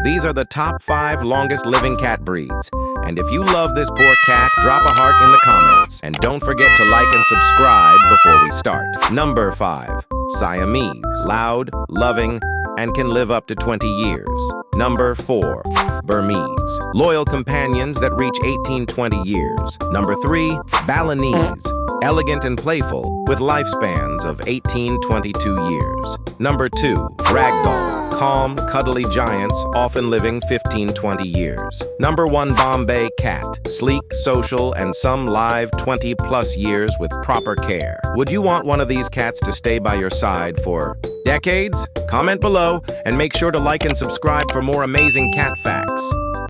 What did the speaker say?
These are the top 5 longest living cat breeds. And if you love this poor cat, drop a heart in the comments. And don't forget to like and subscribe before we start. Number 5. Siamese. Loud, loving, and can live up to 20 years. Number 4. Burmese. Loyal companions that reach 18-20 years. Number 3. Balinese. Elegant and playful, with lifespans of 18-22 years. Number 2. Ragdoll. Calm, cuddly giants, often living 15-20 years. Number 1. Bombay Cat. Sleek, social, and some live 20+ years with proper care. Would you want one of these cats to stay by your side for decades? Comment below and make sure to like and subscribe for more amazing cat facts.